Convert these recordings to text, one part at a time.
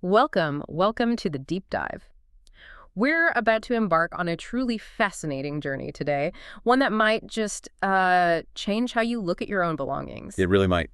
Welcome to the deep dive. We're about to embark on a truly fascinating journey today, one that might just change how you look at your own belongings. It really might.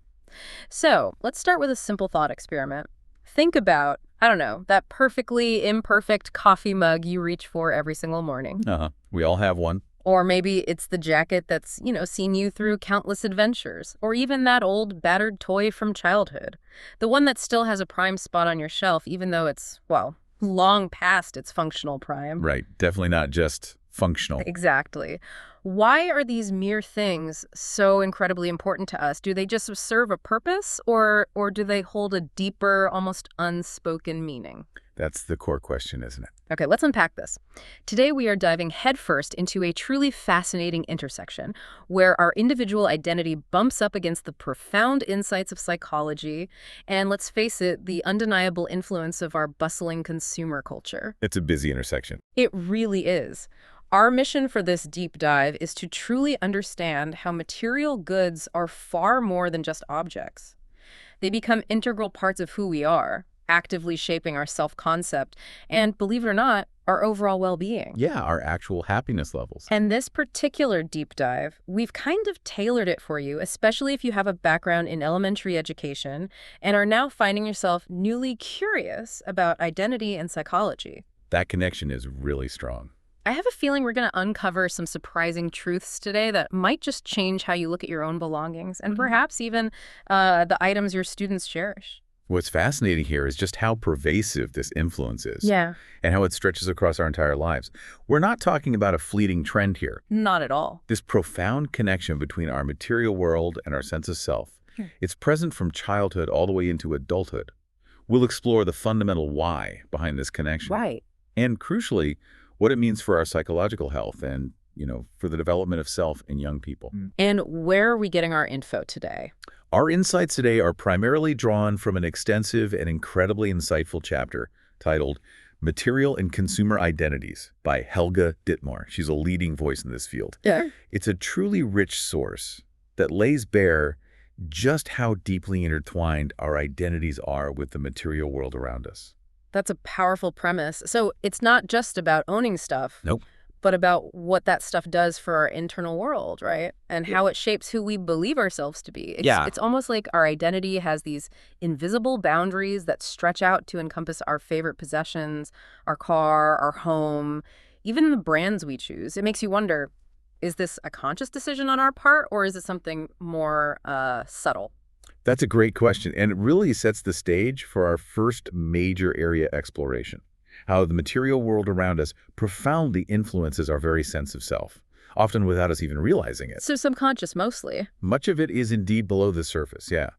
So let's start with a simple thought experiment. Think about, I don't know, that perfectly imperfect coffee mug you reach for every single morning. We all have one. Or maybe it's the jacket that's, seen you through countless adventures. Or even that old battered toy from childhood. The one that still has a prime spot on your shelf, even though it's, well, long past its functional prime. Right. Definitely not just functional. Exactly. Why are these mere things so incredibly important to us? Do they just serve a purpose, or do they hold a deeper, almost unspoken meaning? That's the core question, isn't it? Okay, let's unpack this. Today we are diving headfirst into a truly fascinating intersection where our individual identity bumps up against the profound insights of psychology and, let's face it, the undeniable influence of our bustling consumer culture. It's a busy intersection. It really is. Our mission for this deep dive is to truly understand how material goods are far more than just objects. They become integral parts of who we are, actively shaping our self-concept and, believe it or not, our overall well-being. Yeah, our actual happiness levels. And this particular deep dive, we've kind of tailored it for you, especially if you have a background in elementary education and are now finding yourself newly curious about identity and psychology. That connection is really strong. I have a feeling we're going to uncover some surprising truths today that might just change how you look at your own belongings and perhaps even the items your students cherish. What's fascinating here is just how pervasive this influence is. Yeah. And how it stretches across our entire lives. We're not talking about a fleeting trend here. Not at all. This profound connection between our material world and our sense of self, it's present from childhood all the way into adulthood. We'll explore the fundamental why behind this connection. Right. And crucially, what it means for our psychological health and, for the development of self in young people. And where are we getting our info today? Our insights today are primarily drawn from an extensive and incredibly insightful chapter titled Material and Consumer Identities by Helga Dittmar. She's a leading voice in this field. Yeah. It's a truly rich source that lays bare just how deeply intertwined our identities are with the material world around us. That's a powerful premise. So it's not just about owning stuff. Nope. But about what that stuff does for our internal world, right? And how it shapes who we believe ourselves to be. It's almost like our identity has these invisible boundaries that stretch out to encompass our favorite possessions, our car, our home, even the brands we choose. It makes you wonder, is this a conscious decision on our part, or is it something more subtle? That's a great question, and it really sets the stage for our first major area exploration. How the material world around us profoundly influences our very sense of self, often without us even realizing it. So subconscious mostly. Much of it is indeed below the surface, yeah.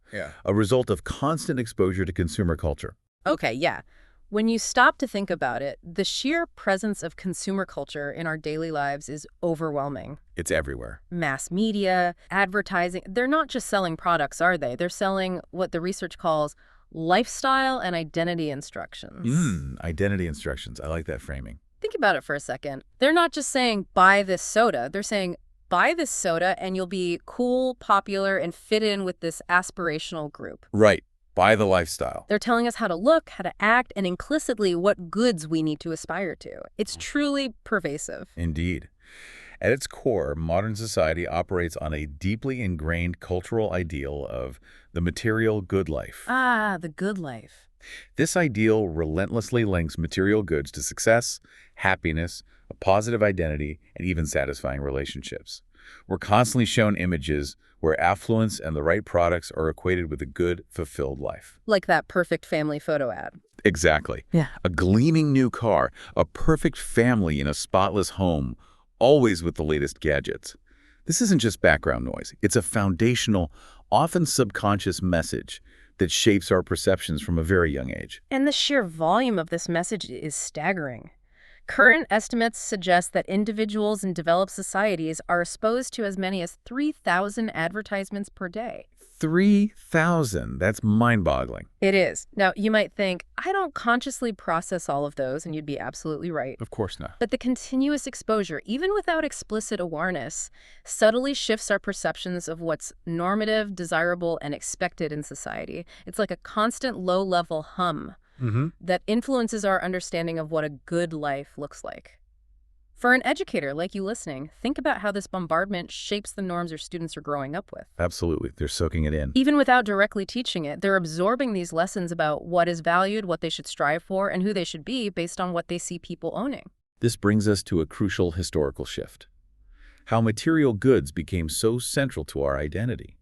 A result of constant exposure to consumer culture. Okay, yeah. When you stop to think about it, the sheer presence of consumer culture in our daily lives is overwhelming. It's everywhere. Mass media, advertising, they're not just selling products, are they? They're selling what the research calls lifestyle and identity instructions. Identity instructions. I like that framing. Think about it for a second. They're not just saying, buy this soda. They're saying, buy this soda and you'll be cool, popular, and fit in with this aspirational group. Right. Buy the lifestyle. They're telling us how to look, how to act, and implicitly what goods we need to aspire to. It's truly pervasive. Indeed. At its core, modern society operates on a deeply ingrained cultural ideal of the material good life. Ah, the good life. This ideal relentlessly links material goods to success, happiness, a positive identity, and even satisfying relationships. We're constantly shown images where affluence and the right products are equated with a good, fulfilled life. Like that perfect family photo ad. Exactly. Yeah. A gleaming new car, a perfect family in a spotless home, always with the latest gadgets. This isn't just background noise. It's a foundational, often subconscious message that shapes our perceptions from a very young age. And the sheer volume of this message is staggering. Current estimates suggest that individuals in developed societies are exposed to as many as 3,000 advertisements per day. 3,000. That's mind-boggling. It is. Now, you might think, I don't consciously process all of those, and you'd be absolutely right. Of course not. But the continuous exposure, even without explicit awareness, subtly shifts our perceptions of what's normative, desirable, and expected in society. It's like a constant low-level hum that influences our understanding of what a good life looks like. For an educator like you listening, think about how this bombardment shapes the norms your students are growing up with. Absolutely. They're soaking it in. Even without directly teaching it, they're absorbing these lessons about what is valued, what they should strive for, and who they should be based on what they see people owning. This brings us to a crucial historical shift. How material goods became so central to our identity.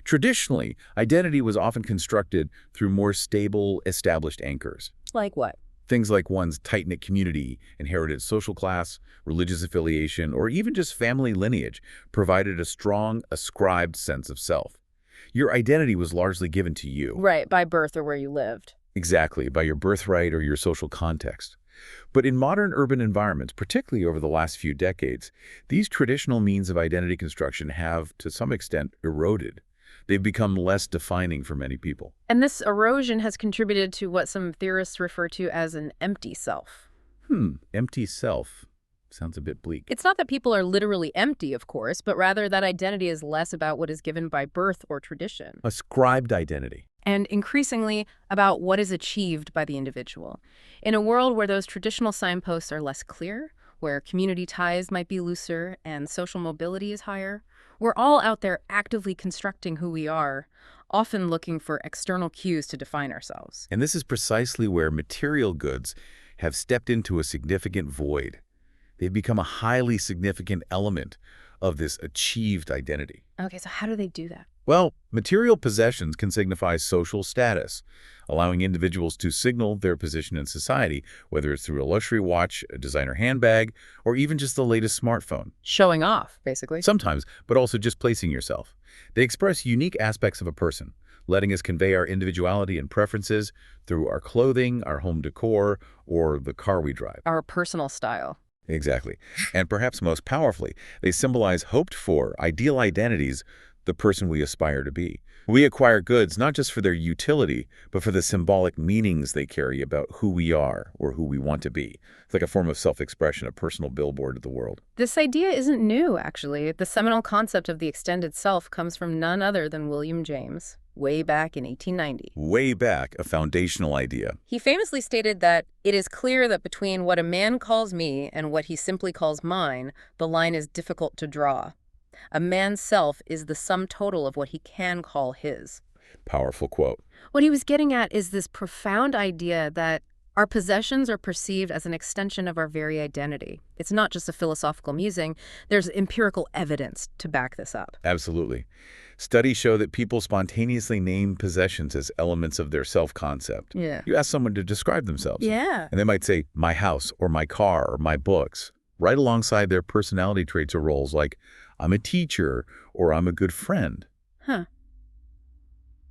Traditionally, identity was often constructed through more stable, established anchors. Like what? Things like one's tight-knit community, inherited social class, religious affiliation, or even just family lineage provided a strong, ascribed sense of self. Your identity was largely given to you. Right, by birth or where you lived. Exactly, by your birthright or your social context. But in modern urban environments, particularly over the last few decades, these traditional means of identity construction have, to some extent, eroded. They've become less defining for many people. And this erosion has contributed to what some theorists refer to as an empty self. Empty self. Sounds a bit bleak. It's not that people are literally empty, of course, but rather that identity is less about what is given by birth or tradition. Ascribed identity. And increasingly about what is achieved by the individual. In a world where those traditional signposts are less clear, where community ties might be looser and social mobility is higher, we're all out there actively constructing who we are, often looking for external cues to define ourselves. And this is precisely where material goods have stepped into a significant void. They've become a highly significant element of this achieved identity. Okay, so how do they do that? Well, material possessions can signify social status, allowing individuals to signal their position in society, whether it's through a luxury watch, a designer handbag, or even just the latest smartphone. Showing off, basically. Sometimes, but also just placing yourself. They express unique aspects of a person, letting us convey our individuality and preferences through our clothing, our home decor, or the car we drive. Our personal style. Exactly. And perhaps most powerfully, they symbolize hoped-for, ideal identities, the person we aspire to be. We acquire goods not just for their utility, but for the symbolic meanings they carry about who we are or who we want to be. It's like a form of self-expression, a personal billboard of the world. This idea isn't new, actually. The seminal concept of the extended self comes from none other than William James, way back in 1890. Way back, a foundational idea. He famously stated that it is clear that between what a man calls me and what he simply calls mine, the line is difficult to draw. A man's self is the sum total of what he can call his. Powerful quote. What he was getting at is this profound idea that our possessions are perceived as an extension of our very identity. It's not just a philosophical musing. There's empirical evidence to back this up. Absolutely. Studies show that people spontaneously name possessions as elements of their self-concept. Yeah. You ask someone to describe themselves. Yeah. And they might say, my house, or my car, or my books, right alongside their personality traits or roles like, I'm a teacher, or I'm a good friend. Huh.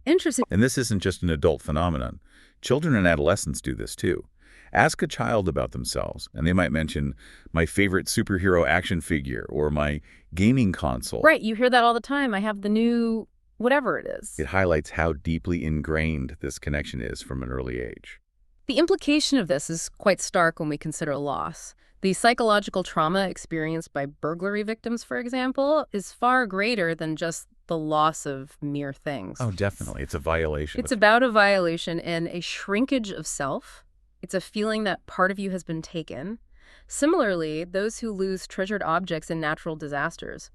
Interesting. And this isn't just an adult phenomenon. Children and adolescents do this too. Ask a child about themselves, and they might mention my favorite superhero action figure or my gaming console. Right, you hear that all the time. I have the new whatever it is. It highlights how deeply ingrained this connection is from an early age. The implication of this is quite stark when we consider loss. The psychological trauma experienced by burglary victims, for example, is far greater than just the loss of mere things. Oh, definitely. It's a violation. It's about a violation and a shrinkage of self. It's a feeling that part of you has been taken. Similarly, those who lose treasured objects in natural disasters.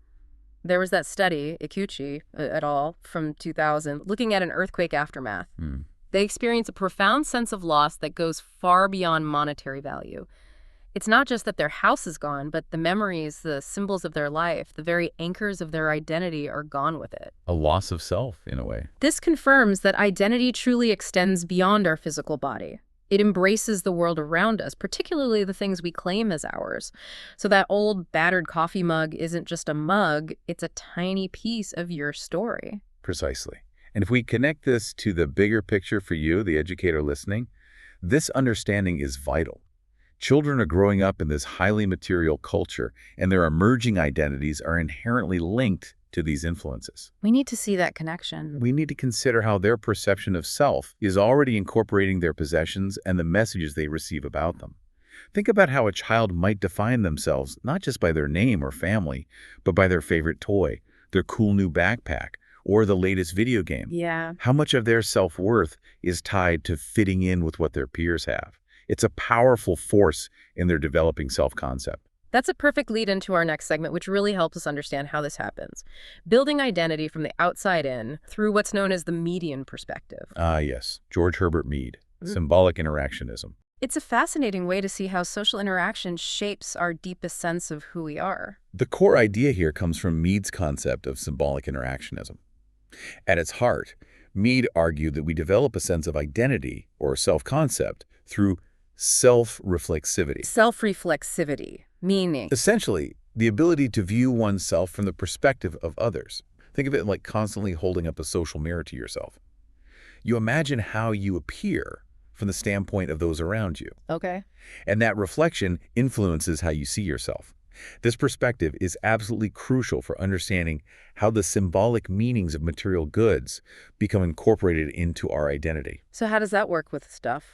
There was that study, Ikuchi et al., from 2000, looking at an earthquake aftermath. They experience a profound sense of loss that goes far beyond monetary value. It's not just that their house is gone, but the memories, the symbols of their life, the very anchors of their identity are gone with it. A loss of self, in a way. This confirms that identity truly extends beyond our physical body. It embraces the world around us, particularly the things we claim as ours. So that old battered coffee mug isn't just a mug, it's a tiny piece of your story. Precisely. And if we connect this to the bigger picture for you, the educator listening, this understanding is vital. Children are growing up in this highly material culture, and their emerging identities are inherently linked to these influences. We need to see that connection. We need to consider how their perception of self is already incorporating their possessions and the messages they receive about them. Think about how a child might define themselves not just by their name or family, but by their favorite toy, their cool new backpack, or the latest video game. Yeah. How much of their self-worth is tied to fitting in with what their peers have? It's a powerful force in their developing self-concept. That's a perfect lead into our next segment, which really helps us understand how this happens. Building identity from the outside in through what's known as the median perspective. Ah, yes. George Herbert Mead, symbolic interactionism. It's a fascinating way to see how social interaction shapes our deepest sense of who we are. The core idea here comes from Mead's concept of symbolic interactionism. At its heart, Mead argued that we develop a sense of identity or self-concept through self-reflexivity. Self-reflexivity, meaning Essentially, the ability to view oneself from the perspective of others. Think of it like constantly holding up a social mirror to yourself. You imagine how you appear from the standpoint of those around you. Okay. And that reflection influences how you see yourself. This perspective is absolutely crucial for understanding how the symbolic meanings of material goods become incorporated into our identity. So how does that work with stuff?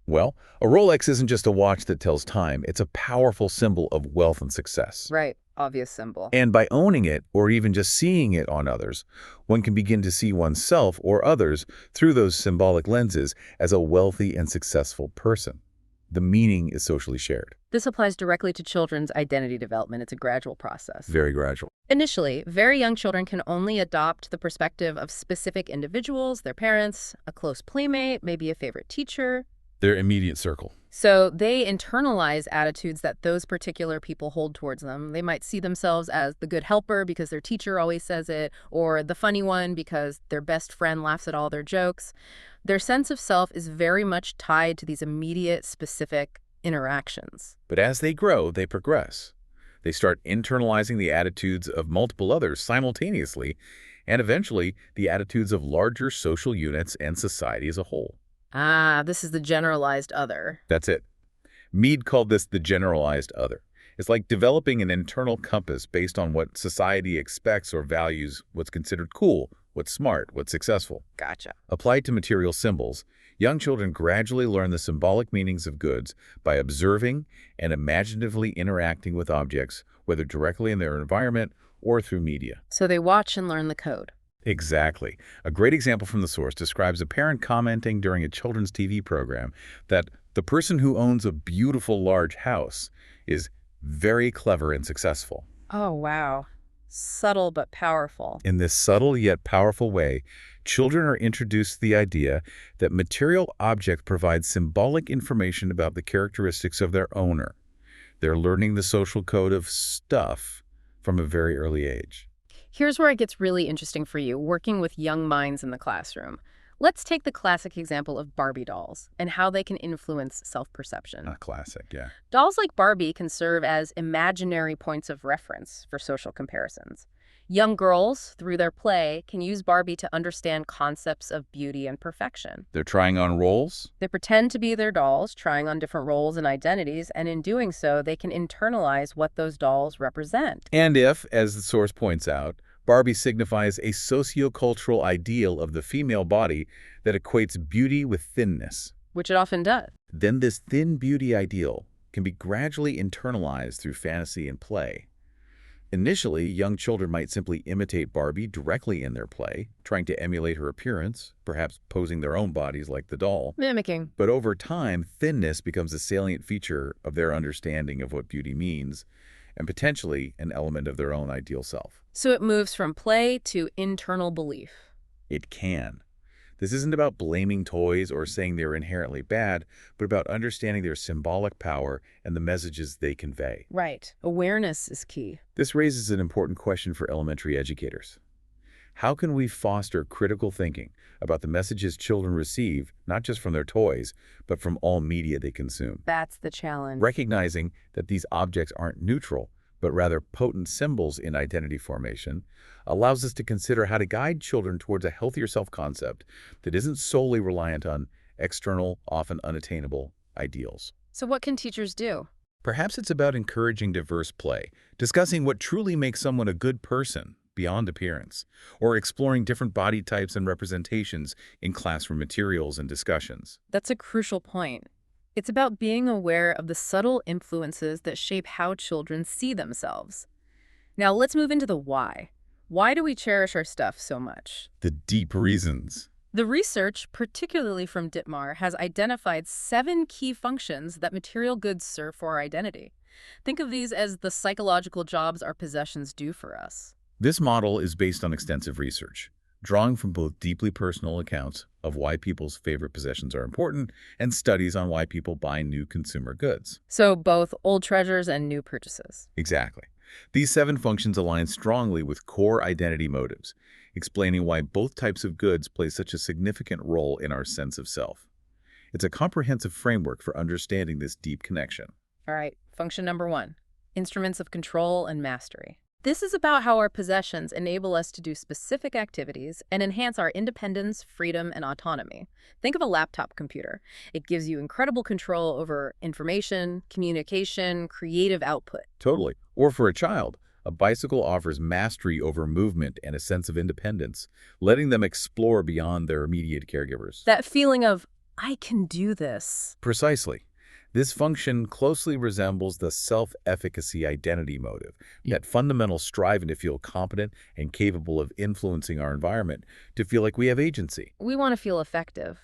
Well, a Rolex isn't just a watch that tells time. It's a powerful symbol of wealth and success. Right. Obvious symbol. And by owning it, or even just seeing it on others, one can begin to see oneself or others through those symbolic lenses as a wealthy and successful person. The meaning is socially shared. This applies directly to children's identity development. It's a gradual process. Very gradual. Initially, very young children can only adopt the perspective of specific individuals, their parents, a close playmate, maybe a favorite teacher. Their immediate circle. So they internalize attitudes that those particular people hold towards them. They might see themselves as the good helper because their teacher always says it, or the funny one because their best friend laughs at all their jokes. Their sense of self is very much tied to these immediate, specific interactions. But as they grow, they progress. They start internalizing the attitudes of multiple others simultaneously, and eventually the attitudes of larger social units and society as a whole. Ah, this is the generalized other. That's it. Mead called this the generalized other. It's like developing an internal compass based on what society expects or values, what's considered cool, what's smart, what's successful. Gotcha. Applied to material symbols, young children gradually learn the symbolic meanings of goods by observing and imaginatively interacting with objects, whether directly in their environment or through media. So they watch and learn the code. Exactly. A great example from the source describes a parent commenting during a children's TV program that the person who owns a beautiful large house is very clever and successful. Oh, wow. Subtle but powerful. In this subtle yet powerful way, children are introduced to the idea that material objects provide symbolic information about the characteristics of their owner. They're learning the social code of stuff from a very early age. Here's where it gets really interesting for you, working with young minds in the classroom. Let's take the classic example of Barbie dolls and how they can influence self-perception. A classic, yeah. Dolls like Barbie can serve as imaginary points of reference for social comparisons. Young girls, through their play, can use Barbie to understand concepts of beauty and perfection. They're trying on roles? They pretend to be their dolls, trying on different roles and identities, and in doing so, they can internalize what those dolls represent. And if, as the source points out, Barbie signifies a sociocultural ideal of the female body that equates beauty with thinness. Which it often does. Then this thin beauty ideal can be gradually internalized through fantasy and play. Initially, young children might simply imitate Barbie directly in their play, trying to emulate her appearance, perhaps posing their own bodies like the doll. Mimicking. But over time, thinness becomes a salient feature of their understanding of what beauty means, and potentially an element of their own ideal self. So it moves from play to internal belief. It can. This isn't about blaming toys or saying they're inherently bad, but about understanding their symbolic power and the messages they convey. Right. Awareness is key. This raises an important question for elementary educators. How can we foster critical thinking about the messages children receive, not just from their toys, but from all media they consume? That's the challenge. Recognizing that these objects aren't neutral, but rather potent symbols in identity formation, allows us to consider how to guide children towards a healthier self-concept that isn't solely reliant on external, often unattainable ideals. So what can teachers do? Perhaps it's about encouraging diverse play, discussing what truly makes someone a good person beyond appearance, or exploring different body types and representations in classroom materials and discussions. That's a crucial point. It's about being aware of the subtle influences that shape how children see themselves. Now let's move into the why. Why do we cherish our stuff so much? The deep reasons. The research, particularly from Dittmar, has identified 7 key functions that material goods serve for our identity. Think of these as the psychological jobs our possessions do for us. This model is based on extensive research, drawing from both deeply personal accounts of why people's favorite possessions are important and studies on why people buy new consumer goods. So both old treasures and new purchases. Exactly. These 7 functions align strongly with core identity motives, explaining why both types of goods play such a significant role in our sense of self. It's a comprehensive framework for understanding this deep connection. All right, function number 1, instruments of control and mastery. This is about how our possessions enable us to do specific activities and enhance our independence, freedom, and autonomy. Think of a laptop computer. It gives you incredible control over information, communication, creative output. Totally. Or for a child, a bicycle offers mastery over movement and a sense of independence, letting them explore beyond their immediate caregivers. That feeling of, I can do this. Precisely. This function closely resembles the self-efficacy identity motive, that fundamental striving to feel competent and capable of influencing our environment, to feel like we have agency. We want to feel effective.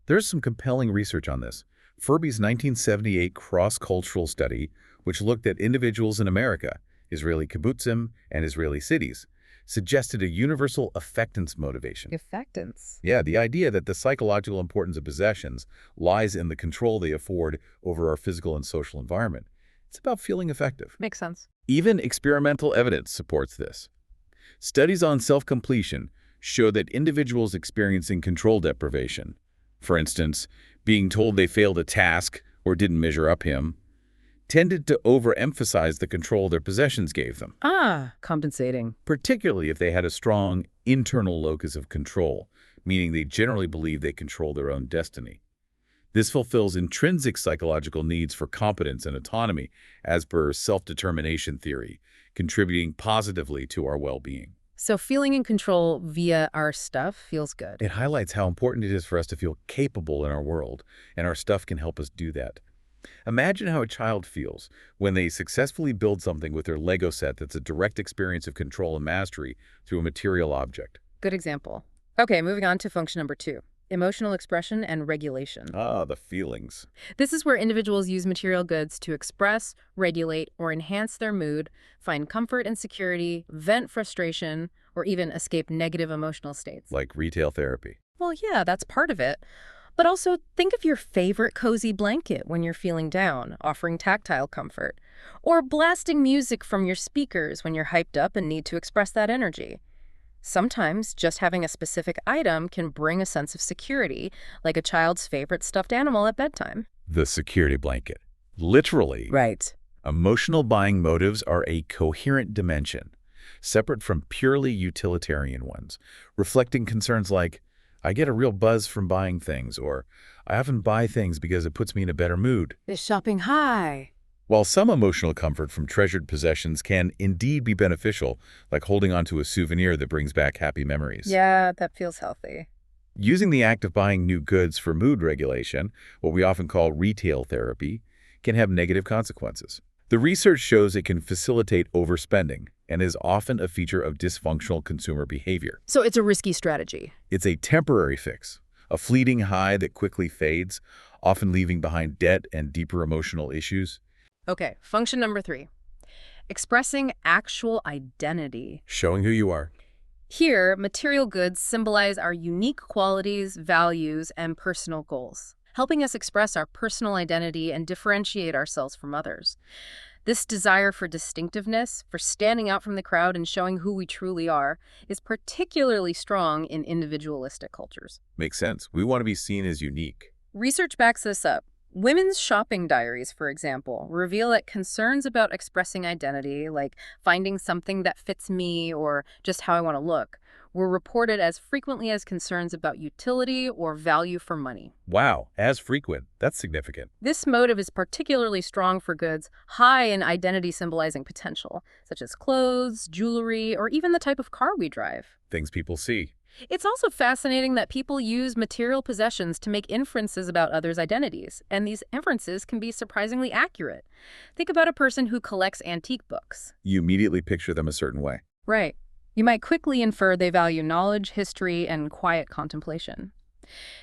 There's some compelling research on this. Furby's 1978 cross-cultural study, which looked at individuals in America, Israeli kibbutzim and Israeli cities, suggested a universal affectance motivation. Affectance? Yeah, the idea that the psychological importance of possessions lies in the control they afford over our physical and social environment. It's about feeling effective. Makes sense. Even experimental evidence supports this. Studies on self-completion show that individuals experiencing control deprivation, for instance, being told they failed a task or didn't measure up him, tended to overemphasize the control their possessions gave them. Compensating. Particularly if they had a strong internal locus of control, meaning they generally believe they control their own destiny. This fulfills intrinsic psychological needs for competence and autonomy, as per self-determination theory, contributing positively to our well-being. So feeling in control via our stuff feels good. It highlights how important it is for us to feel capable in our world, and our stuff can help us do that. Imagine how a child feels when they successfully build something with their Lego set that's a direct experience of control and mastery through a material object. Good example. Okay, moving on to function number 2, emotional expression and regulation. The feelings. This is where individuals use material goods to express, regulate, or enhance their mood, find comfort and security, vent frustration, or even escape negative emotional states. Like retail therapy. Well, yeah, that's part of it. But also, think of your favorite cozy blanket when you're feeling down, offering tactile comfort. Or blasting music from your speakers when you're hyped up and need to express that energy. Sometimes, just having a specific item can bring a sense of security, like a child's favorite stuffed animal at bedtime. The security blanket. Literally. Right. Emotional buying motives are a coherent dimension, separate from purely utilitarian ones, reflecting concerns like, I get a real buzz from buying things, or I often buy things because it puts me in a better mood. Is shopping high? While some emotional comfort from treasured possessions can indeed be beneficial, like holding onto a souvenir that brings back happy memories. Yeah, that feels healthy. Using the act of buying new goods for mood regulation, what we often call retail therapy, can have negative consequences. The research shows it can facilitate overspending and is often a feature of dysfunctional consumer behavior. So it's a risky strategy. It's a temporary fix, a fleeting high that quickly fades, often leaving behind debt and deeper emotional issues. Okay, function number 3, expressing actual identity. Showing who you are. Here, material goods symbolize our unique qualities, values, and personal goals, helping us express our personal identity and differentiate ourselves from others. This desire for distinctiveness, for standing out from the crowd and showing who we truly are, is particularly strong in individualistic cultures. Makes sense. We want to be seen as unique. Research backs this up. Women's shopping diaries, for example, reveal that concerns about expressing identity, like finding something that fits me or just how I want to look, were reported as frequently as concerns about utility or value for money. Wow, as frequent. That's significant. This motive is particularly strong for goods high in identity-symbolizing potential, such as clothes, jewelry, or even the type of car we drive. Things people see. It's also fascinating that people use material possessions to make inferences about others' identities, and these inferences can be surprisingly accurate. Think about a person who collects antique books. You immediately picture them a certain way. Right. You might quickly infer they value knowledge, history, and quiet contemplation.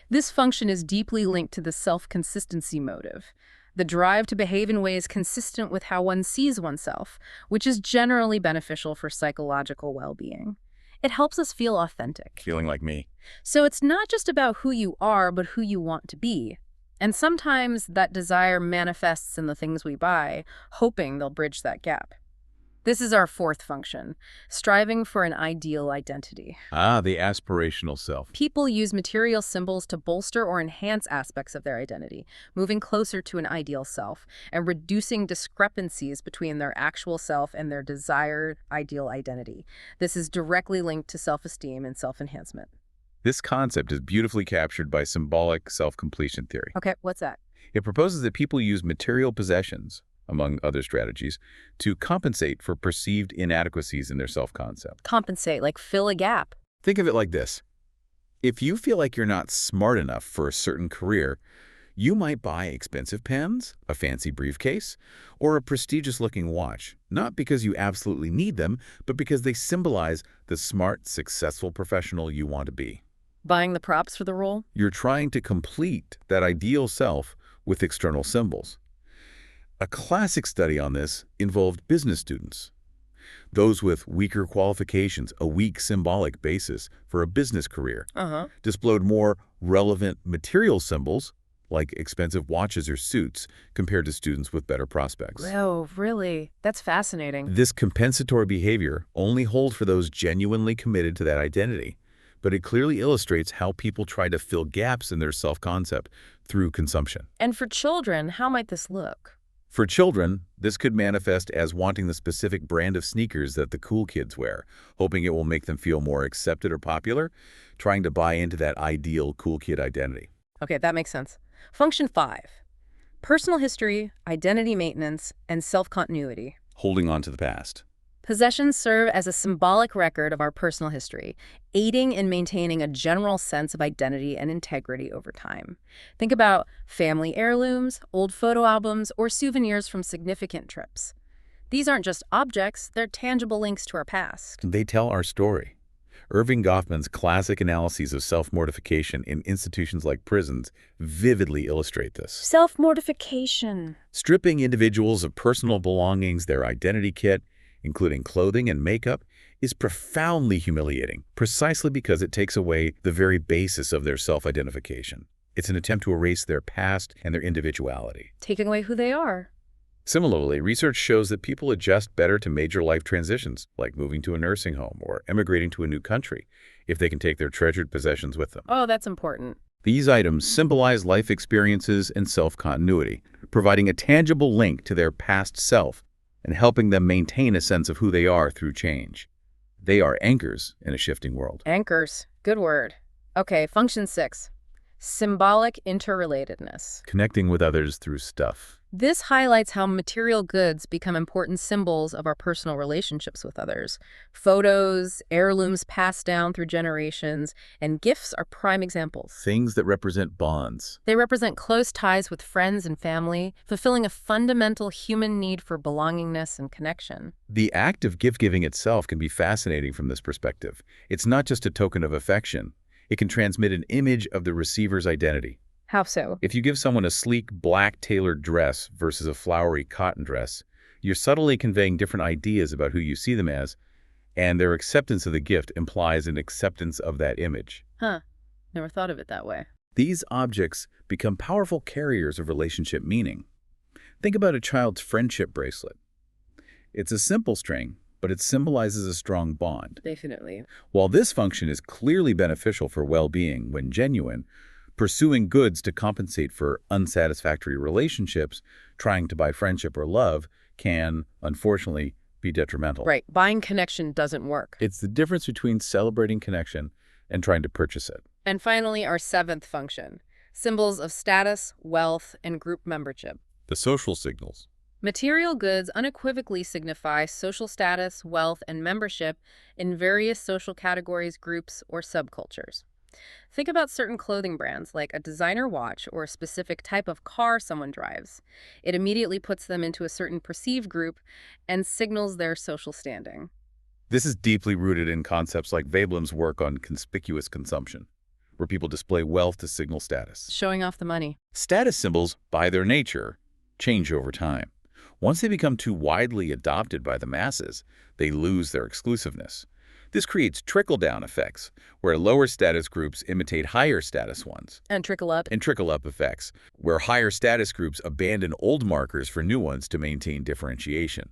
This function is deeply linked to the self-consistency motive, the drive to behave in ways consistent with how one sees oneself, which is generally beneficial for psychological well-being. It helps us feel authentic. Feeling like me. So it's not just about who you are, but who you want to be. And sometimes that desire manifests in the things we buy, hoping they'll bridge that gap. This is our fourth function, striving for an ideal identity. Ah, the aspirational self. People use material symbols to bolster or enhance aspects of their identity, moving closer to an ideal self and reducing discrepancies between their actual self and their desired ideal identity. This is directly linked to self-esteem and self-enhancement. This concept is beautifully captured by symbolic self-completion theory. Okay, what's that? It proposes that people use material possessions, among other strategies, to compensate for perceived inadequacies in their self-concept. Compensate, like fill a gap. Think of it like this. If you feel like you're not smart enough for a certain career, you might buy expensive pens, a fancy briefcase, or a prestigious-looking watch, not because you absolutely need them, but because they symbolize the smart, successful professional you want to be. Buying the props for the role? You're trying to complete that ideal self with external symbols. A classic study on this involved business students. Those with weaker qualifications, a weak symbolic basis for a business career, displayed more relevant material symbols, like expensive watches or suits, compared to students with better prospects. Oh, really? That's fascinating. This compensatory behavior only holds for those genuinely committed to that identity, but it clearly illustrates how people try to fill gaps in their self-concept through consumption. And for children, how might this look? For children, this could manifest as wanting the specific brand of sneakers that the cool kids wear, hoping it will make them feel more accepted or popular, trying to buy into that ideal cool kid identity. Okay, that makes sense. Function 5. Personal history, identity maintenance, and self-continuity. Holding on to the past. Possessions serve as a symbolic record of our personal history, aiding in maintaining a general sense of identity and integrity over time. Think about family heirlooms, old photo albums, or souvenirs from significant trips. These aren't just objects, they're tangible links to our past. They tell our story. Irving Goffman's classic analyses of self-mortification in institutions like prisons vividly illustrate this. Self-mortification. Stripping individuals of personal belongings, their identity kit, including clothing and makeup, is profoundly humiliating, precisely because it takes away the very basis of their self-identification. It's an attempt to erase their past and their individuality. Taking away who they are. Similarly, research shows that people adjust better to major life transitions, like moving to a nursing home or emigrating to a new country, if they can take their treasured possessions with them. Oh, that's important. These items symbolize life experiences and self-continuity, providing a tangible link to their past self and helping them maintain a sense of who they are through change. They are anchors in a shifting world. Anchors. Good word. Okay, function 6. Symbolic interrelatedness. Connecting with others through stuff. This highlights how material goods become important symbols of our personal relationships with others. Photos, heirlooms passed down through generations, and gifts are prime examples. Things that represent bonds. They represent close ties with friends and family, fulfilling a fundamental human need for belongingness and connection. The act of gift-giving itself can be fascinating from this perspective. It's not just a token of affection. It can transmit an image of the receiver's identity. How so? If you give someone a sleek, black tailored dress versus a flowery cotton dress, you're subtly conveying different ideas about who you see them as, and their acceptance of the gift implies an acceptance of that image. Huh. Never thought of it that way. These objects become powerful carriers of relationship meaning. Think about a child's friendship bracelet. It's a simple string, but it symbolizes a strong bond. Definitely. While this function is clearly beneficial for well-being when genuine, pursuing goods to compensate for unsatisfactory relationships, trying to buy friendship or love, can, unfortunately, be detrimental. Right. Buying connection doesn't work. It's the difference between celebrating connection and trying to purchase it. And finally, our 7th function. Symbols of status, wealth, and group membership. The social signals. Material goods unequivocally signify social status, wealth, and membership in various social categories, groups, or subcultures. Think about certain clothing brands like a designer watch or a specific type of car someone drives. It immediately puts them into a certain perceived group and signals their social standing. This is deeply rooted in concepts like Veblen's work on conspicuous consumption, where people display wealth to signal status. Showing off the money. Status symbols, by their nature, change over time. Once they become too widely adopted by the masses, they lose their exclusiveness. This creates trickle-down effects, where lower status groups imitate higher status ones. And trickle up. And trickle-up effects, where higher status groups abandon old markers for new ones to maintain differentiation.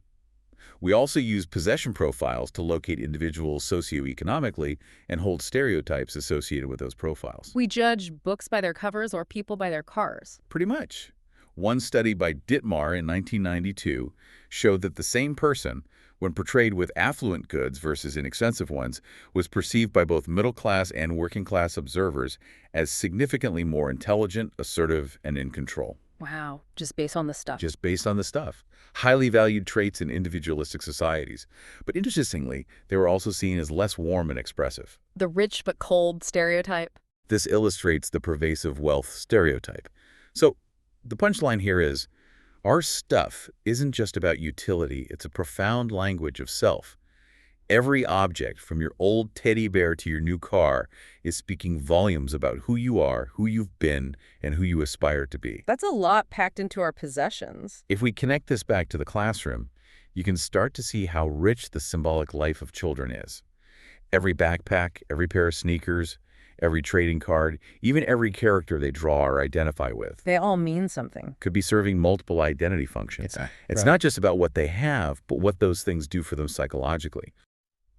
We also use possession profiles to locate individuals socioeconomically and hold stereotypes associated with those profiles. We judge books by their covers or people by their cars. Pretty much. One study by Dittmar in 1992 showed that the same person, when portrayed with affluent goods versus inexpensive ones, was perceived by both middle-class and working-class observers as significantly more intelligent, assertive, and in control. Wow, just based on the stuff. Just based on the stuff. Highly valued traits in individualistic societies. But interestingly, they were also seen as less warm and expressive. The rich but cold stereotype. This illustrates the pervasive wealth stereotype. So, the punchline here is, our stuff isn't just about utility, it's a profound language of self. Every object, from your old teddy bear to your new car, is speaking volumes about who you are, who you've been, and who you aspire to be. That's a lot packed into our possessions. If we connect this back to the classroom, you can start to see how rich the symbolic life of children is. Every backpack, every pair of sneakers, every trading card, even every character they draw or identify with. They all mean something. Could be serving multiple identity functions. It's right. not just about what they have, but what those things do for them psychologically.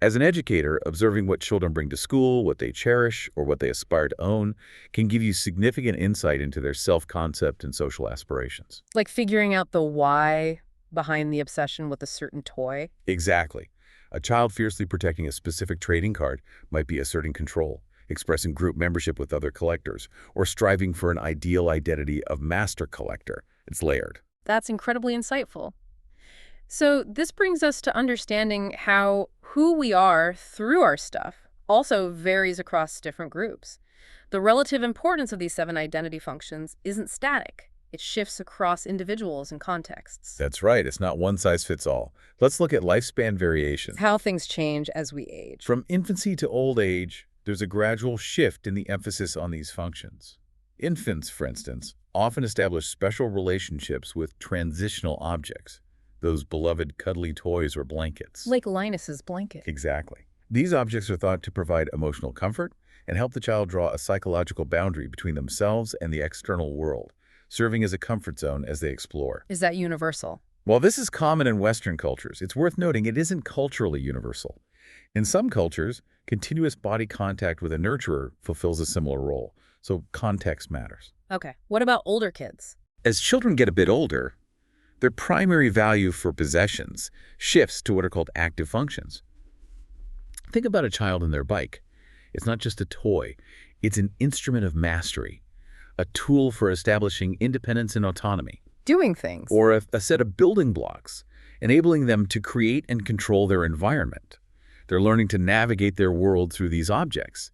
As an educator, observing what children bring to school, what they cherish, or what they aspire to own, can give you significant insight into their self-concept and social aspirations. Like figuring out the why behind the obsession with a certain toy. Exactly. A child fiercely protecting a specific trading card might be asserting control, expressing group membership with other collectors, or striving for an ideal identity of master collector. It's layered. That's incredibly insightful. So this brings us to understanding how who we are through our stuff also varies across different groups. The relative importance of these 7 identity functions isn't static. It shifts across individuals and contexts. That's right. It's not one size fits all. Let's look at lifespan variation. How things change as we age. From infancy to old age, there's a gradual shift in the emphasis on these functions. Infants, for instance, often establish special relationships with transitional objects, those beloved cuddly toys or blankets. Like Linus's blanket. Exactly. These objects are thought to provide emotional comfort and help the child draw a psychological boundary between themselves and the external world, serving as a comfort zone as they explore. Is that universal? While this is common in Western cultures, it's worth noting it isn't culturally universal. In some cultures, continuous body contact with a nurturer fulfills a similar role, so context matters. Okay. What about older kids? As children get a bit older, their primary value for possessions shifts to what are called active functions. Think about a child and their bike. It's not just a toy. It's an instrument of mastery, a tool for establishing independence and autonomy. Doing things. Or a set of building blocks, enabling them to create and control their environment. They're learning to navigate their world through these objects.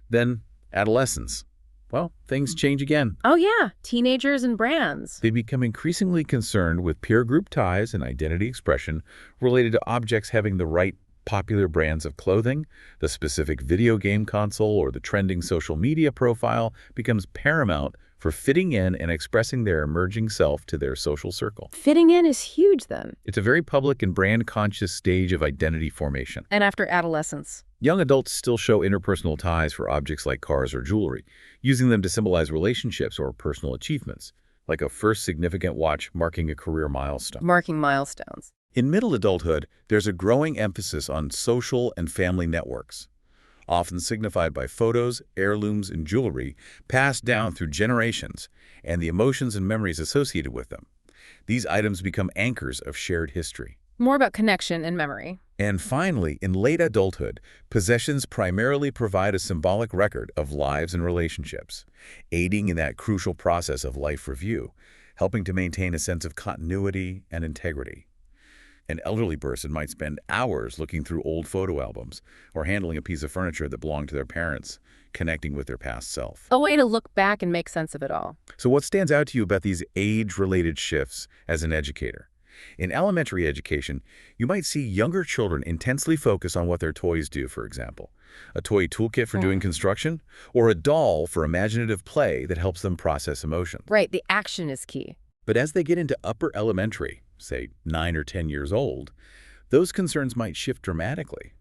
Then, adolescence. Well, things change again. Oh yeah, teenagers and brands. They become increasingly concerned with peer group ties and identity expression related to objects having the right popular brands of clothing. The specific video game console or the trending social media profile becomes paramount for fitting in and expressing their emerging self to their social circle. Fitting in is huge then. It's a very public and brand-conscious stage of identity formation. And after adolescence? Young adults still show interpersonal ties for objects like cars or jewelry, using them to symbolize relationships or personal achievements, like a first significant watch marking a career milestone. Marking milestones. In middle adulthood, there's a growing emphasis on social and family networks, often signified by photos, heirlooms, and jewelry passed down through generations, and the emotions and memories associated with them. These items become anchors of shared history. More about connection and memory. And finally, in late adulthood, possessions primarily provide a symbolic record of lives and relationships, aiding in that crucial process of life review, helping to maintain a sense of continuity and integrity. An elderly person might spend hours looking through old photo albums or handling a piece of furniture that belonged to their parents, connecting with their past self. A way to look back and make sense of it all. So what stands out to you about these age-related shifts as an educator? In elementary education, you might see younger children intensely focus on what their toys do, for example. A toy toolkit for doing construction, or a doll for imaginative play that helps them process emotions. Right, the action is key. But as they get into upper elementary, say 9 or 10 years old, those concerns might shift dramatically.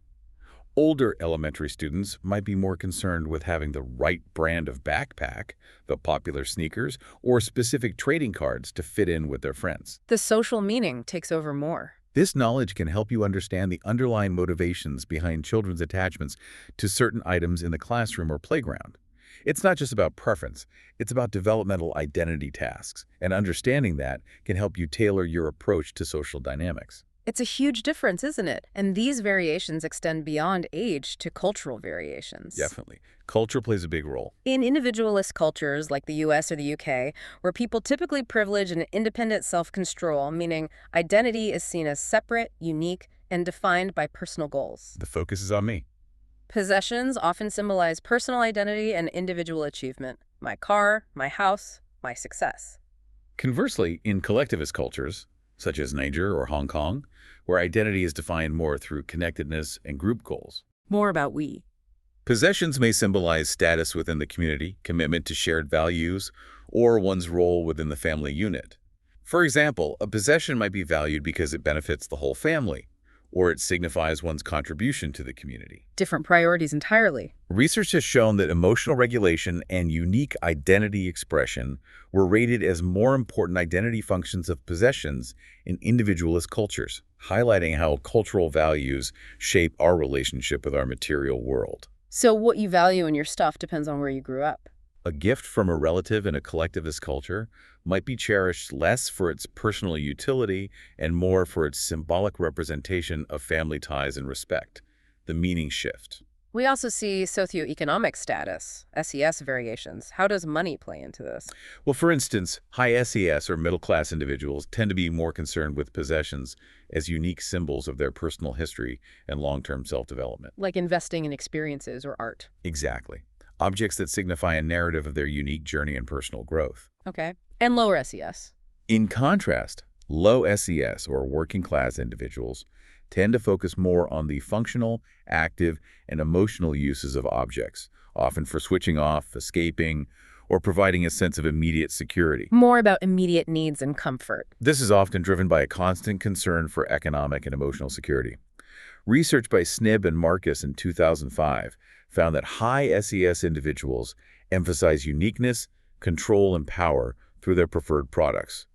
Older elementary students might be more concerned with having the right brand of backpack, the popular sneakers, or specific trading cards to fit in with their friends. The social meaning takes over more. This knowledge can help you understand the underlying motivations behind children's attachments to certain items in the classroom or playground. It's not just about preference, it's about developmental identity tasks, and understanding that can help you tailor your approach to social dynamics. It's a huge difference, isn't it? And these variations extend beyond age to cultural variations. Definitely. Culture plays a big role. In individualist cultures like the US or the UK, where people typically privilege an independent self-control, meaning identity is seen as separate, unique, and defined by personal goals. The focus is on me. Possessions often symbolize personal identity and individual achievement. My car, my house, my success. Conversely, in collectivist cultures, such as Niger or Hong Kong, where identity is defined more through connectedness and group goals. More about we. Possessions may symbolize status within the community, commitment to shared values, or one's role within the family unit. For example, a possession might be valued because it benefits the whole family, or it signifies one's contribution to the community. Different priorities entirely. Research has shown that emotional regulation and unique identity expression were rated as more important identity functions of possessions in individualist cultures, highlighting how cultural values shape our relationship with our material world. So what you value in your stuff depends on where you grew up. A gift from a relative in a collectivist culture might be cherished less for its personal utility and more for its symbolic representation of family ties and respect. The meaning shift. We also see socioeconomic status, SES variations. How does money play into this? Well, for instance, high SES or middle-class individuals tend to be more concerned with possessions as unique symbols of their personal history and long-term self-development. Like investing in experiences or art. Exactly. Objects that signify a narrative of their unique journey and personal growth. Okay. And lower SES. In contrast, low SES or working-class individuals tend to focus more on the functional, active, and emotional uses of objects, often for switching off, escaping, or providing a sense of immediate security. More about immediate needs and comfort. This is often driven by a constant concern for economic and emotional security. Research by Snib and Marcus in 2005 found that high SES individuals emphasize uniqueness, control, and power through their preferred products,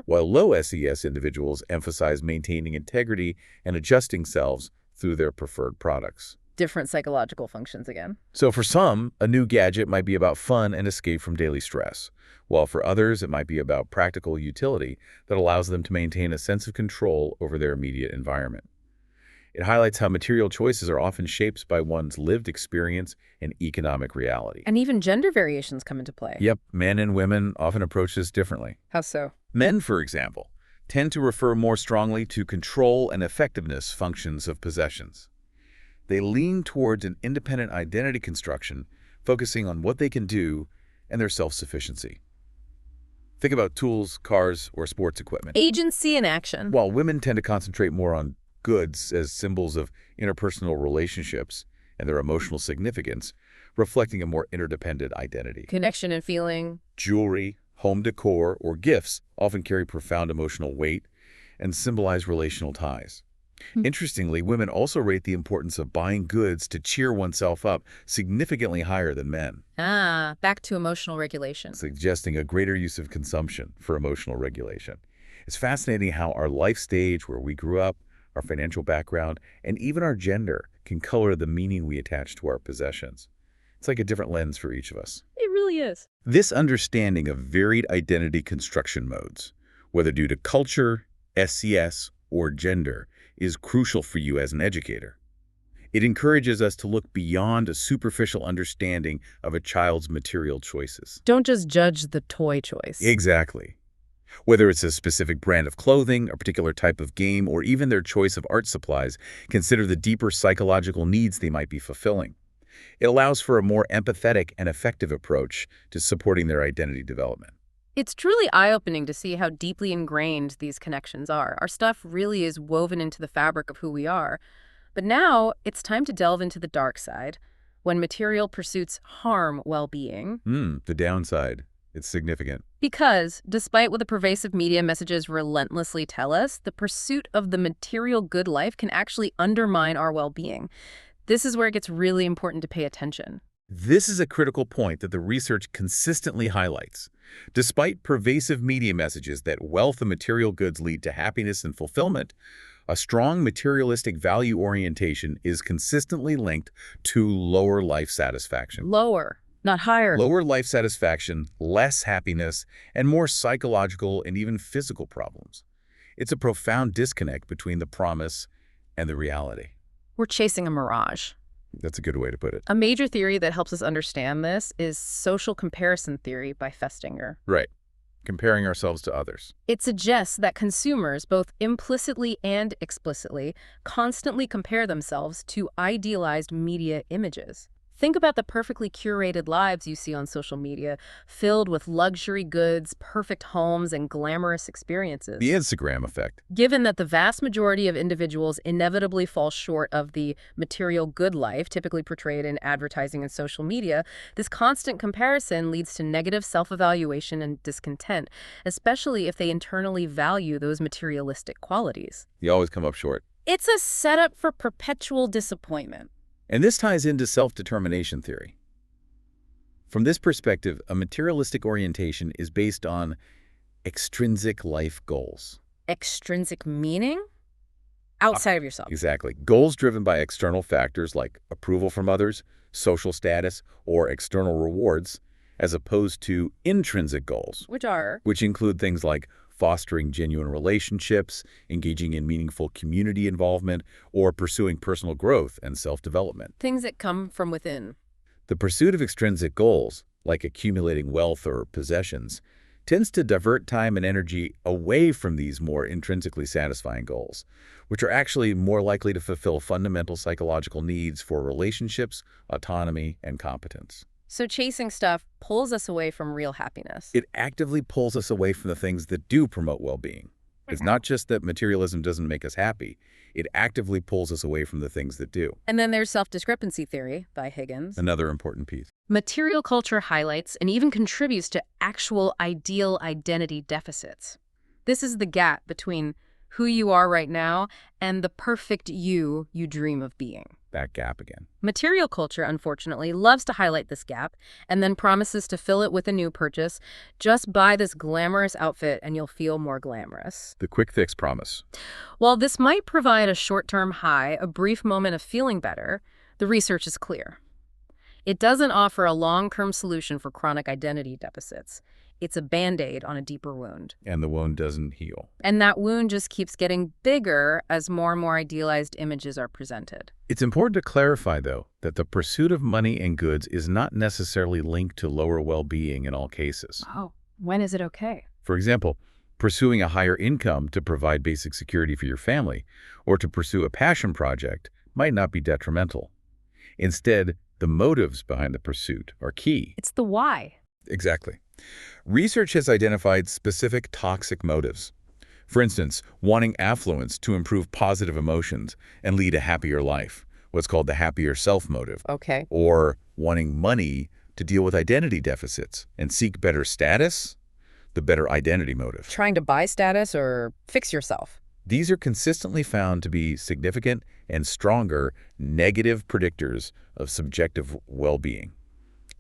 while low SES individuals emphasize maintaining integrity and adjusting selves through their preferred products. Different psychological functions again. So for some, a new gadget might be about fun and escape from daily stress, while for others it might be about practical utility that allows them to maintain a sense of control over their immediate environment. It highlights how material choices are often shaped by one's lived experience and economic reality. And even gender variations come into play. Yep, men and women often approach this differently. How so? Men, for example, tend to refer more strongly to control and effectiveness functions of possessions. They lean towards an independent identity construction, focusing on what they can do and their self-sufficiency. Think about tools, cars, or sports equipment. Agency in action. While women tend to concentrate more on goods as symbols of interpersonal relationships and their emotional significance, reflecting a more interdependent identity. Connection and feeling. Jewelry, home decor, or gifts often carry profound emotional weight and symbolize relational ties. Interestingly, women also rate the importance of buying goods to cheer oneself up significantly higher than men. Back to emotional regulation. Suggesting a greater use of consumption for emotional regulation. It's fascinating how our life stage, where we grew up, our financial background, and even our gender can color the meaning we attach to our possessions. It's like a different lens for each of us. It really is. This understanding of varied identity construction modes, whether due to culture, SES, or gender, is crucial for you as an educator. It encourages us to look beyond a superficial understanding of a child's material choices. Don't just judge the toy choice. Exactly. Whether it's a specific brand of clothing, a particular type of game, or even their choice of art supplies, consider the deeper psychological needs they might be fulfilling. It allows for a more empathetic and effective approach to supporting their identity development. It's truly eye-opening to see how deeply ingrained these connections are. Our stuff really is woven into the fabric of who we are. But now it's time to delve into the dark side, when material pursuits harm well-being. The downside. It's significant. Because, despite what the pervasive media messages relentlessly tell us, the pursuit of the material good life can actually undermine our well-being. This is where it gets really important to pay attention. This is a critical point that the research consistently highlights. Despite pervasive media messages that wealth and material goods lead to happiness and fulfillment, a strong materialistic value orientation is consistently linked to lower life satisfaction. Lower, not higher. Lower life satisfaction, less happiness, and more psychological and even physical problems. It's a profound disconnect between the promise and the reality. We're chasing a mirage. That's a good way to put it. A major theory that helps us understand this is social comparison theory by Festinger. Right. Comparing ourselves to others. It suggests that consumers, both implicitly and explicitly, constantly compare themselves to idealized media images. Think about the perfectly curated lives you see on social media, filled with luxury goods, perfect homes, and glamorous experiences. The Instagram effect. Given that the vast majority of individuals inevitably fall short of the material good life typically portrayed in advertising and social media, this constant comparison leads to negative self-evaluation and discontent, especially if they internally value those materialistic qualities. You always come up short. It's a setup for perpetual disappointment. And this ties into self-determination theory. From this perspective, a materialistic orientation is based on extrinsic life goals. Extrinsic meaning? Outside of yourself. Exactly. Goals driven by external factors like approval from others, social status, or external rewards, as opposed to intrinsic goals. Which include things like fostering genuine relationships, engaging in meaningful community involvement, or pursuing personal growth and self-development. Things that come from within. The pursuit of extrinsic goals, like accumulating wealth or possessions, tends to divert time and energy away from these more intrinsically satisfying goals, which are actually more likely to fulfill fundamental psychological needs for relationships, autonomy, and competence. So chasing stuff pulls us away from real happiness. It actively pulls us away from the things that do promote well-being. It's not just that materialism doesn't make us happy. It actively pulls us away from the things that do. And then there's self-discrepancy theory by Higgins. Another important piece. Material culture highlights and even contributes to actual ideal identity deficits. This is the gap between who you are right now and the perfect you dream of being. That gap again. Material culture, unfortunately, loves to highlight this gap and then promises to fill it with a new purchase. Just buy this glamorous outfit and you'll feel more glamorous. The quick fix promise. While this might provide a short-term high, a brief moment of feeling better, the research is clear. It doesn't offer a long-term solution for chronic identity deficits. It's a Band-Aid on a deeper wound. And the wound doesn't heal. And that wound just keeps getting bigger as more and more idealized images are presented. It's important to clarify, though, that the pursuit of money and goods is not necessarily linked to lower well-being in all cases. Oh, when is it okay? For example, pursuing a higher income to provide basic security for your family or to pursue a passion project might not be detrimental. Instead, the motives behind the pursuit are key. It's the why. Exactly. Research has identified specific toxic motives. For instance, wanting affluence to improve positive emotions and lead a happier life, what's called the happier self motive. Okay. Or wanting money to deal with identity deficits and seek better status, the better identity motive. Trying to buy status or fix yourself. These are consistently found to be significant and stronger negative predictors of subjective well-being.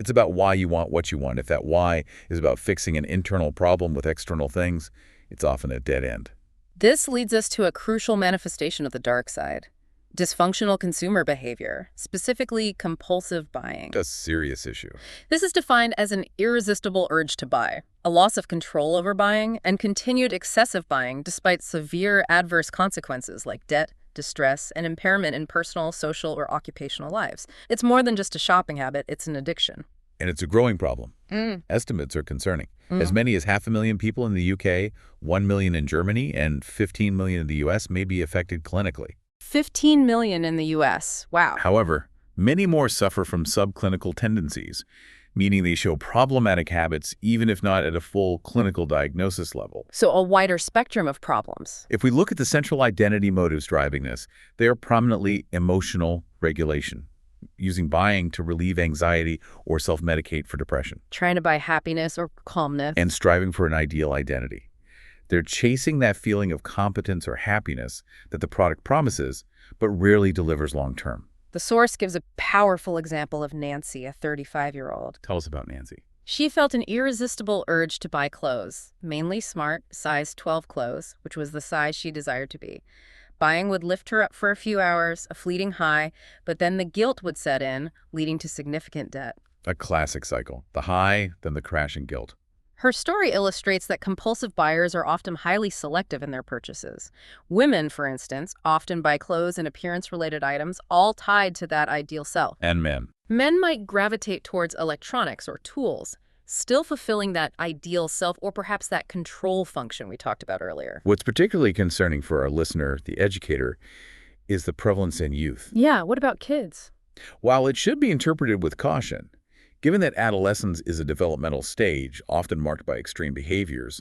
It's about why you want what you want. If that why is about fixing an internal problem with external things, it's often a dead end. This leads us to a crucial manifestation of the dark side. Dysfunctional consumer behavior, specifically compulsive buying. A serious issue. This is defined as an irresistible urge to buy, a loss of control over buying, and continued excessive buying despite severe adverse consequences like debt, distress, and impairment in personal, social, or occupational lives. It's more than just a shopping habit, it's an addiction. And it's a growing problem. Estimates are concerning. As many as 500,000 people in the UK, 1 million in Germany, and 15 million in the US may be affected clinically. 15 million in the US. Wow. However, many more suffer from subclinical tendencies. meaning they show problematic habits even if not at a full clinical diagnosis level. So a wider spectrum of problems. If we look at the central identity motives driving this, they are prominently emotional regulation, using buying to relieve anxiety or self-medicate for depression. Trying to buy happiness or calmness. And striving for an ideal identity. They're chasing that feeling of competence or happiness that the product promises, but rarely delivers long-term. The source gives a powerful example of Nancy, a 35-year-old. Tell us about Nancy. She felt an irresistible urge to buy clothes, mainly smart, size 12 clothes, which was the size she desired to be. Buying would lift her up for a few hours, a fleeting high, but then the guilt would set in, leading to significant debt. A classic cycle. The high, then the crash and guilt. Her story illustrates that compulsive buyers are often highly selective in their purchases. Women, for instance, often buy clothes and appearance-related items, all tied to that ideal self. And men. Men might gravitate towards electronics or tools, still fulfilling that ideal self or perhaps that control function we talked about earlier. What's particularly concerning for our listener, the educator, is the prevalence in youth. Yeah, what about kids? While it should be interpreted with caution, given that adolescence is a developmental stage often marked by extreme behaviors,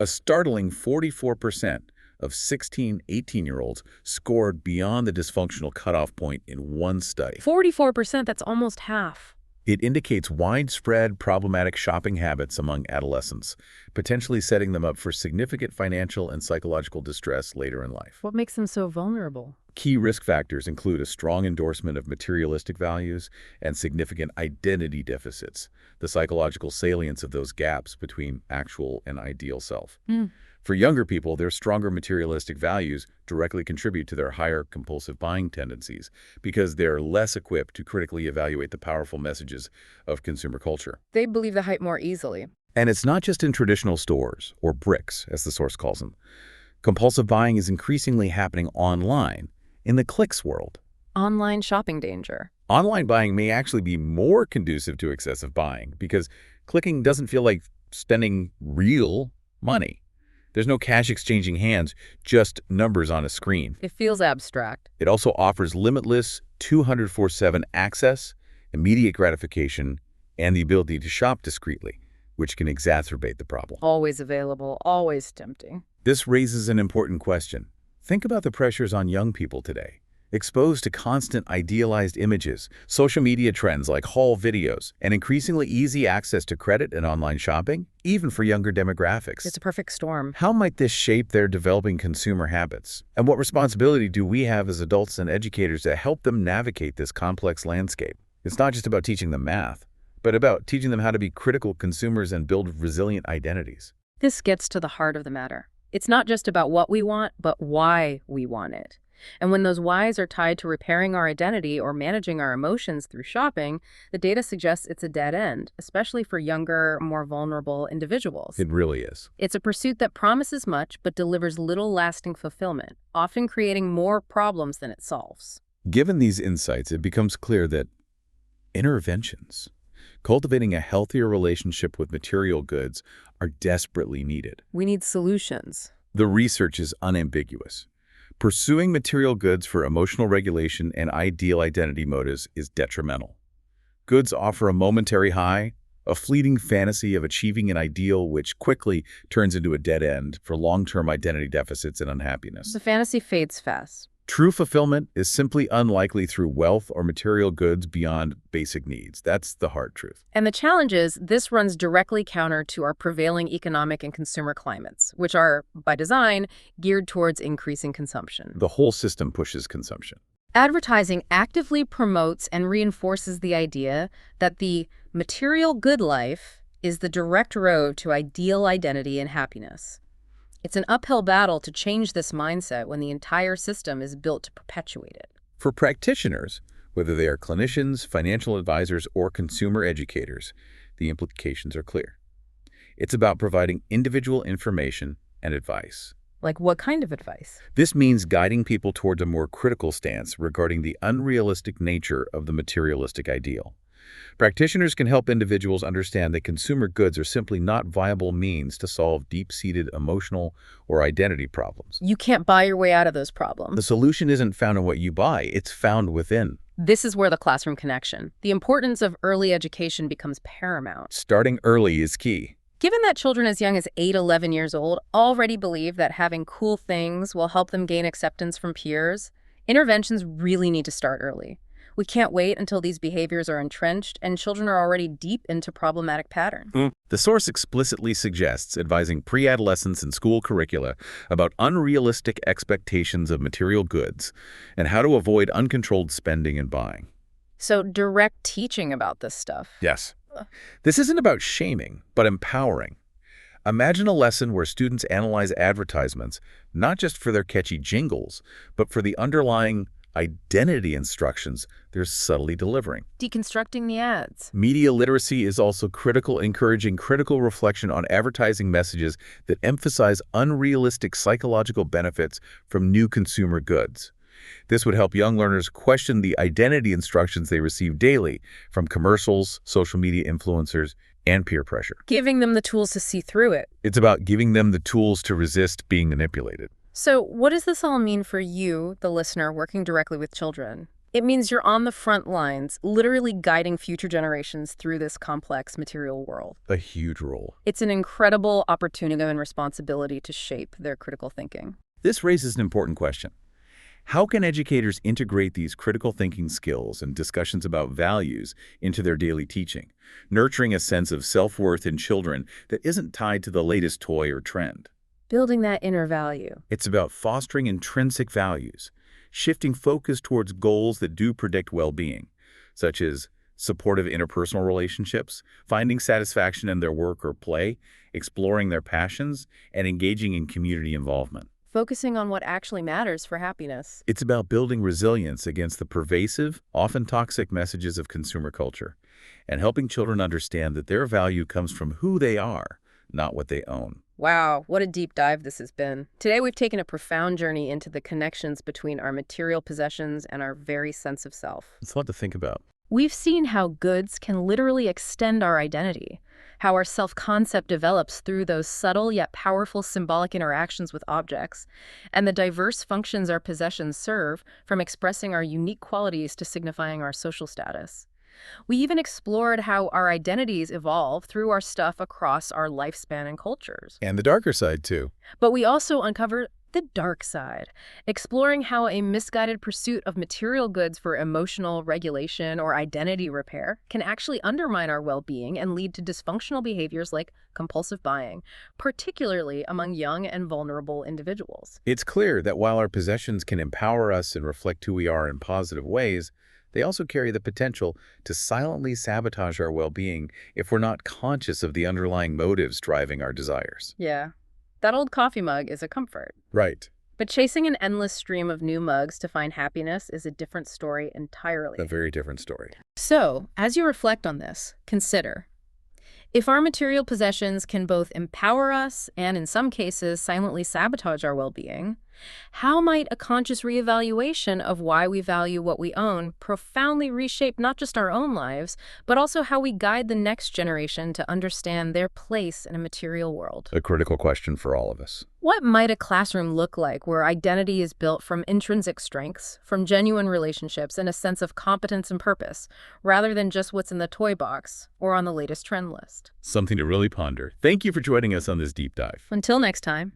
a startling 44% of 16, 18-year-olds scored beyond the dysfunctional cutoff point in one study. 44%, that's almost half. It indicates widespread problematic shopping habits among adolescents, potentially setting them up for significant financial and psychological distress later in life. What makes them so vulnerable? Key risk factors include a strong endorsement of materialistic values and significant identity deficits, the psychological salience of those gaps between actual and ideal self. For younger people, their stronger materialistic values directly contribute to their higher compulsive buying tendencies because they're less equipped to critically evaluate the powerful messages of consumer culture. They believe the hype more easily. And it's not just in traditional stores, or bricks, as the source calls them. Compulsive buying is increasingly happening online, in the clicks world. Online shopping danger. Online buying may actually be more conducive to excessive buying because clicking doesn't feel like spending real money. There's no cash exchanging hands, just numbers on a screen. It feels abstract. It also offers limitless 24/7 access, immediate gratification, and the ability to shop discreetly, which can exacerbate the problem. Always available, always tempting. This raises an important question. Think about the pressures on young people today. Exposed to constant idealized images, social media trends like haul videos, and increasingly easy access to credit and online shopping, even for younger demographics. It's a perfect storm. How might this shape their developing consumer habits? And what responsibility do we have as adults and educators to help them navigate this complex landscape? It's not just about teaching them math, but about teaching them how to be critical consumers and build resilient identities. This gets to the heart of the matter. It's not just about what we want, but why we want it. And when those whys are tied to repairing our identity or managing our emotions through shopping, the data suggests it's a dead end, especially for younger, more vulnerable individuals. It really is. It's a pursuit that promises much but delivers little lasting fulfillment, often creating more problems than it solves. Given these insights, it becomes clear that interventions, cultivating a healthier relationship with material goods, are desperately needed. We need solutions. The research is unambiguous. Pursuing material goods for emotional regulation and ideal identity motives is detrimental. Goods offer a momentary high, a fleeting fantasy of achieving an ideal which quickly turns into a dead end for long-term identity deficits and unhappiness. The fantasy fades fast. True fulfillment is simply unlikely through wealth or material goods beyond basic needs. That's the hard truth. And the challenge is, this runs directly counter to our prevailing economic and consumer climates, which are, by design, geared towards increasing consumption. The whole system pushes consumption. Advertising actively promotes and reinforces the idea that the material good life is the direct road to ideal identity and happiness. It's an uphill battle to change this mindset when the entire system is built to perpetuate it. For practitioners, whether they are clinicians, financial advisors, or consumer educators, the implications are clear. It's about providing individual information and advice. Like what kind of advice? This means guiding people towards a more critical stance regarding the unrealistic nature of the materialistic ideal. Practitioners can help individuals understand that consumer goods are simply not viable means to solve deep-seated emotional or identity problems. You can't buy your way out of those The problems. solution isn't found in what you buy, it's found within. This is where the classroom connection, the importance of early education becomes paramount. Starting early is key. Given that children as young as 8, 11 years old already believe that having cool things will help them gain acceptance from peers, interventions really need to start early. We can't wait until these behaviors are entrenched and children are already deep into problematic patterns. The source explicitly suggests advising pre-adolescents in school curricula about unrealistic expectations of material goods and how to avoid uncontrolled spending and buying. So direct teaching about this stuff. Yes. This isn't about shaming, but empowering. Imagine a lesson where students analyze advertisements, not just for their catchy jingles, but for the underlying identity instructions they're subtly delivering. Deconstructing the ads. Media literacy is also critical, encouraging critical reflection on advertising messages that emphasize unrealistic psychological benefits from new consumer goods. This would help young learners question the identity instructions they receive daily from commercials, social media influencers, and peer pressure. Giving them the tools to see through it. It's about giving them the tools to resist being manipulated. So what does this all mean for you, the listener, working directly with children? It means you're on the front lines, literally guiding future generations through this complex material world. A huge role. It's an incredible opportunity and responsibility to shape their critical thinking. This raises an important question. How can educators integrate these critical thinking skills and discussions about values into their daily teaching, nurturing a sense of self-worth in children that isn't tied to the latest toy or trend? Building that inner value. It's about fostering intrinsic values, shifting focus towards goals that do predict well-being, such as supportive interpersonal relationships, finding satisfaction in their work or play, exploring their passions, and engaging in community involvement. Focusing on what actually matters for happiness. It's about building resilience against the pervasive, often toxic messages of consumer culture, and helping children understand that their value comes from who they are, not what they own. Wow, what a deep dive this has been. Today we've taken a profound journey into the connections between our material possessions and our very sense of self. It's a lot to think about. We've seen how goods can literally extend our identity, how our self-concept develops through those subtle yet powerful symbolic interactions with objects, and the diverse functions our possessions serve, from expressing our unique qualities to signifying our social status. We even explored how our identities evolve through our stuff across our lifespan and cultures. And the darker side, too. But we also uncovered the dark side, exploring how a misguided pursuit of material goods for emotional regulation or identity repair can actually undermine our well-being and lead to dysfunctional behaviors like compulsive buying, particularly among young and vulnerable individuals. It's clear that while our possessions can empower us and reflect who we are in positive ways, they also carry the potential to silently sabotage our well-being if we're not conscious of the underlying motives driving our desires. Yeah. That old coffee mug is a comfort. Right. But chasing an endless stream of new mugs to find happiness is a different story entirely. A very different story. So, as you reflect on this, consider, if our material possessions can both empower us and, in some cases, silently sabotage our well-being, how might a conscious reevaluation of why we value what we own profoundly reshape not just our own lives, but also how we guide the next generation to understand their place in a material world? A critical question for all of us. What might a classroom look like where identity is built from intrinsic strengths, from genuine relationships and a sense of competence and purpose, rather than just what's in the toy box or on the latest trend list? Something to really ponder. Thank you for joining us on this deep dive. Until next time.